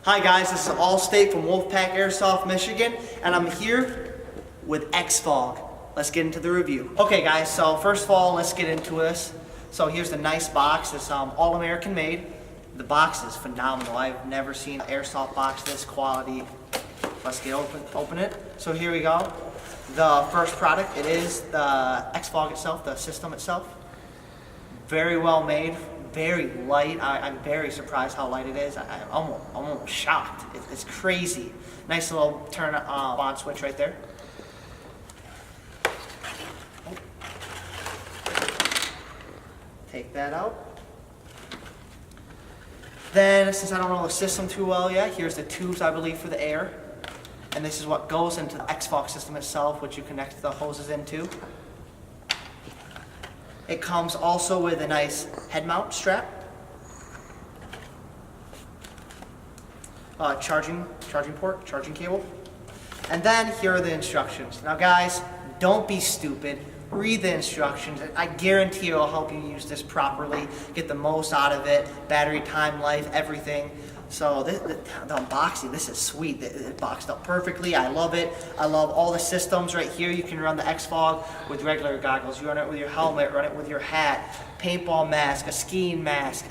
Hi guys, this is Allstate from Wolfpack Airsoft, Michigan, and I'm here with ExFog. Let's get into the review. Okay guys, so first of all, let's get into this. So here's the nice box. It's all American made. The box is phenomenal. I've never seen an airsoft box this quality. Let's get open it. So here we go. The first product, it is the ExFog itself, the system itself. Very well made. Very light. I'm very surprised how light it is. I'm almost shocked. It's crazy. Nice little turn on switch right there. Take that out. Then, since I don't know the system too well yet, here's the tubes, I believe, for the air. And this is what goes into the ExFog system itself, which you connect the hoses into. It comes also with a nice head mount strap, charging port, charging cable, and then here are the instructions. Now guys, don't be stupid. Read the instructions. I guarantee it'll help you use this properly, get the most out of it, battery time, life, everything. So the unboxing, this is sweet. It boxed up perfectly. I love it. I love all the systems right here. You can run the ExFog with regular goggles. You run it with your helmet, run it with your hat, paintball mask, a skiing mask.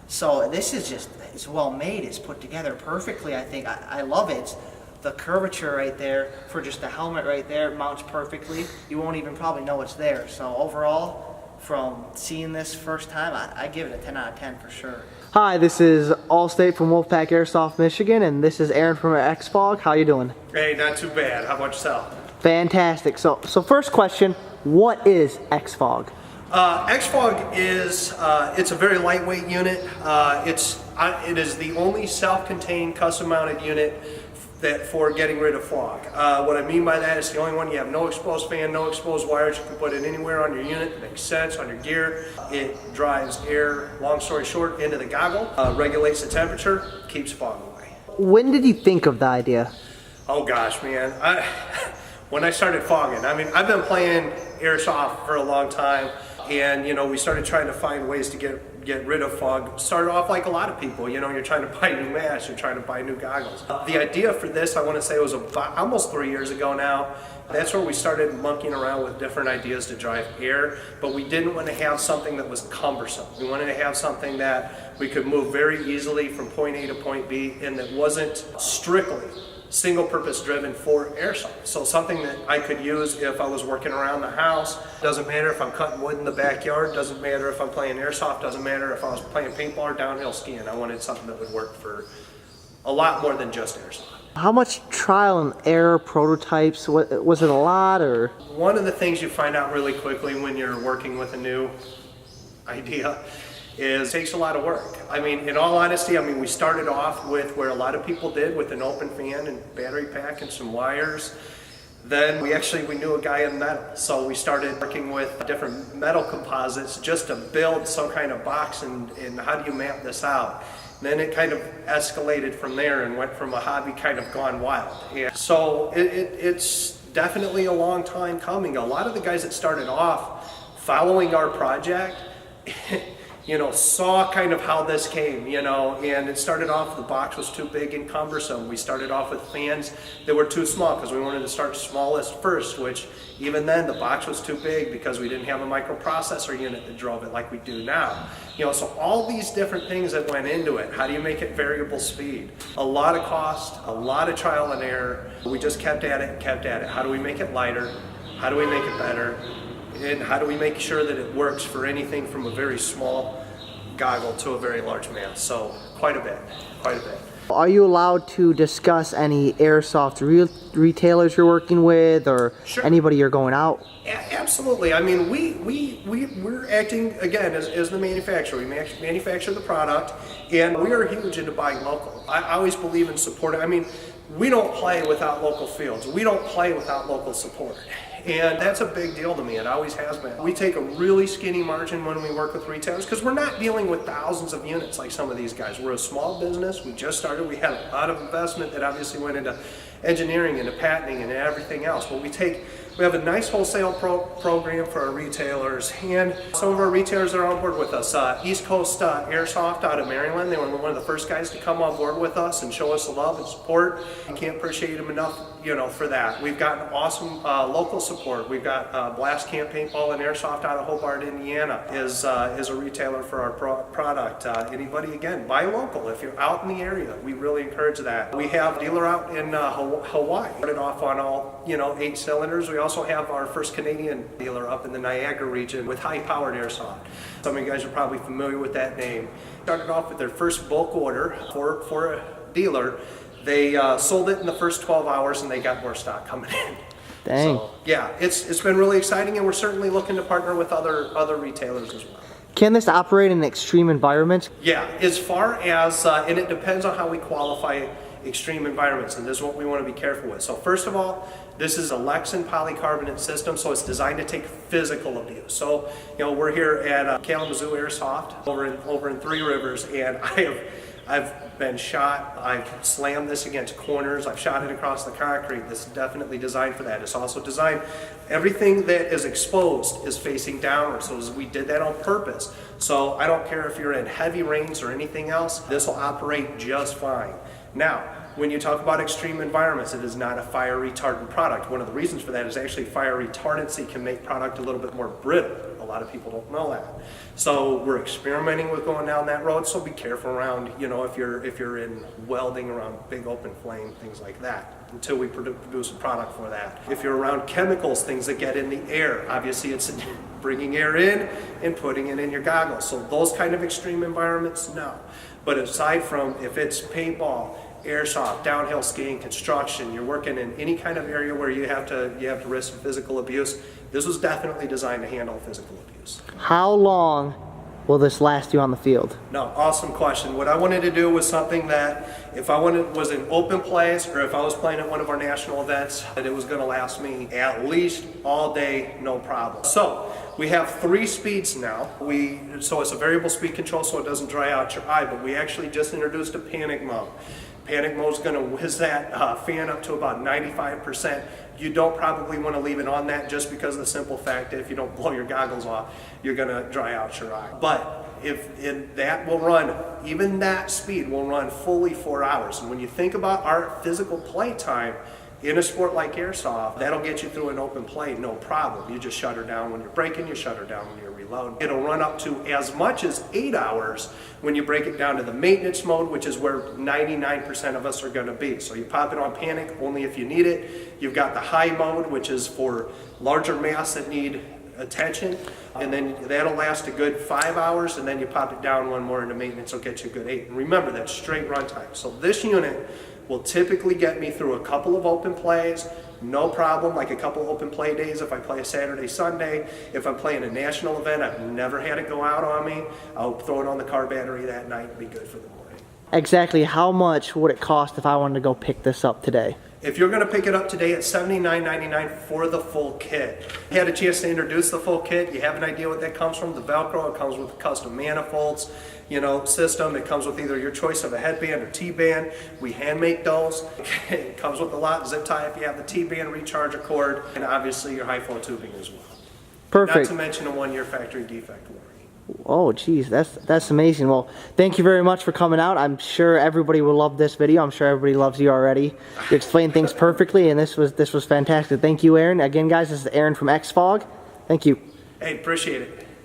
So this is just, it's well made. It's put together perfectly, I think. I love it. It's the curvature right there for just the helmet right there mounts perfectly. You won't even probably know it's there. So overall, from seeing this first time, I give it a 10 out of 10 for sure. Hi, this is Allstate from Wolfpack Airsoft, Michigan, and this is Aaron from ExFog. How you doing? Hey, not too bad. How about yourself? Fantastic. So first question, what is ExFog? ExFog is, it's a very lightweight unit. It is the only self-contained custom-mounted unit for getting rid of fog. What I mean by that is the only one. You have no exposed fan, no exposed wires. You can put it anywhere on your unit. It makes sense on your gear. It drives air, long story short, into the goggle, regulates the temperature, keeps fog away. When did you think of the idea? Oh gosh, man. When I started fogging, I mean, I've been playing airsoft for a long time, and you know, we started trying to find ways to get rid of fog. Started off like a lot of people, you know, you're trying to buy new masks, you're trying to buy new goggles. The idea for this, I want to say, was about almost 3 years ago now. That's where we started monkeying around with different ideas to drive air, but we didn't want to have something that was cumbersome. We wanted to have something that we could move very easily from point A to point B, and that wasn't strictly single purpose driven for airsoft. So something that I could use if I was working around the house. Doesn't matter if I'm cutting wood in the backyard, doesn't matter if I'm playing airsoft, doesn't matter if I was playing paintball or downhill skiing. I wanted something that would work for a lot more than just airsoft. How much trial and error, prototypes, was it a lot, or? One of the things you find out really quickly when you're working with a new idea is it takes a lot of work. I mean, in all honesty, I mean, we started off with where a lot of people did, with an open fan and battery pack and some wires. Then we knew a guy in metal, so we started working with different metal composites just to build some kind of box, and how do you map this out? And then it kind of escalated from there and went from a hobby kind of gone wild. And so it's definitely a long time coming. A lot of the guys that started off following our project you know, saw kind of how this came, you know, and it started off, the box was too big and cumbersome. We started off with fans that were too small because we wanted to start smallest first, which even then the box was too big because we didn't have a microprocessor unit that drove it like we do now. You know, so all these different things that went into it. How do you make it variable speed? A lot of cost, a lot of trial and error. We just kept at it and kept at it. How do we make it lighter? How do we make it better? And how do we make sure that it works for anything from a very small goggle to a very large mask? So quite a bit. Are you allowed to discuss any airsoft retailers you're working with, or Sure. anybody you're going out? Absolutely. I mean, we're acting, again, as the manufacturer. We manufacture the product, and we are huge into buying local. I always believe in supporting. I mean, we don't play without local fields. We don't play without local support. And that's a big deal to me. It always has been. We take a really skinny margin when we work with retailers because we're not dealing with thousands of units like some of these guys. We're a small business. We just started. We had a lot of investment that obviously went into engineering and the patenting and everything else. But we have a nice wholesale program for our retailers, and some of our retailers are on board with us. East Coast AIRSOFT out of Maryland, they were one of the first guys to come on board with us and show us the love and support. You can't appreciate them enough, for that. We've got awesome local support. We've got Blast Camp Paintball and Airsoft out of Hobart, Indiana, is a retailer for our product. Anybody, again, buy local. If you're out in the area, we really encourage that. We have a dealer out in Hawaii, started off on all 8 cylinders. We also have our first Canadian dealer up in the Niagara region with high-powered airsoft. Some of you guys are probably familiar with that name. Started off with their first bulk order for a dealer. They sold it in the first 12 hours and they got more stock coming in. Dang. So, yeah, it's been really exciting, and we're certainly looking to partner with other retailers as well. Can this operate in extreme environments? Yeah, as far as, and it depends on how we qualify extreme environments, and this is what we want to be careful with. So first of all, this is a Lexan polycarbonate system, so it's designed to take physical abuse. So, we're here at Kalamazoo Airsoft over in Three Rivers, and I've been shot, I've slammed this against corners, I've shot it across the concrete. This is definitely designed for that. It's also designed, everything that is exposed is facing downward, so we did that on purpose. So I don't care if you're in heavy rains or anything else, this will operate just fine. Now, when you talk about extreme environments, it is not a fire retardant product. One of the reasons for that is actually fire retardancy can make product a little bit more brittle. A lot of people don't know that. So we're experimenting with going down that road, so be careful around, if you're in welding around big open flame, things like that, until we produce a product for that. If you're around chemicals, things that get in the air, obviously it's bringing air in and putting it in your goggles. So those kind of extreme environments, no. But aside from, if it's paintball, airsoft, downhill skiing, construction, you're working in any kind of area where you have to risk physical abuse, this was definitely designed to handle physical abuse. How long will this last you on the field? No, awesome question. What I wanted to do was something that if I was in open place, or if I was playing at one of our national events, that it was going to last me at least all day, no problem. So we have 3 speeds now. So it's a variable speed control, so it doesn't dry out your eye, but we actually just introduced a panic mode. Panic mode is going to whiz that fan up to about 95%. You don't probably want to leave it on that, just because of the simple fact that if you don't blow your goggles off, you're going to dry out your eye. But that will run, even that speed will run fully 4 hours. And when you think about our physical play time in a sport like airsoft, that'll get you through an open play, no problem. You just shut her down when you're braking, you shut her down when you're reloading. It'll run up to as much as 8 hours when you break it down to the maintenance mode, which is where 99% of us are going to be. So you pop it on panic only if you need it. You've got the high mode, which is for larger masks that need attention, and then that'll last a good 5 hours, and then you pop it down one more into maintenance, will get you a good 8. And remember, that's straight run time. So this unit will typically get me through a couple of open plays, no problem, like a couple open play days if I play a Saturday, Sunday. If I'm playing a national event, I've never had it go out on me. I'll throw it on the car battery that night and be good for the morning. Exactly how much would it cost if I wanted to go pick this up today? If you're going to pick it up today, it's $79.99 for the full kit. You had a chance to introduce the full kit. You have an idea what that comes from. The Velcro, it comes with custom manifolds, system. It comes with either your choice of a headband or T-band. We hand make those. It comes with a lot zip tie if you have the T-band recharger cord, and obviously your high flow tubing as well. Perfect. Not to mention a 1-year factory defect warranty. Oh, geez, that's amazing. Well, thank you very much for coming out. I'm sure everybody will love this video. I'm sure everybody loves you already. You explained things perfectly, and this was fantastic. Thank you, Aaron. Again, guys, this is Aaron from ExFog. Thank you. Hey, appreciate it.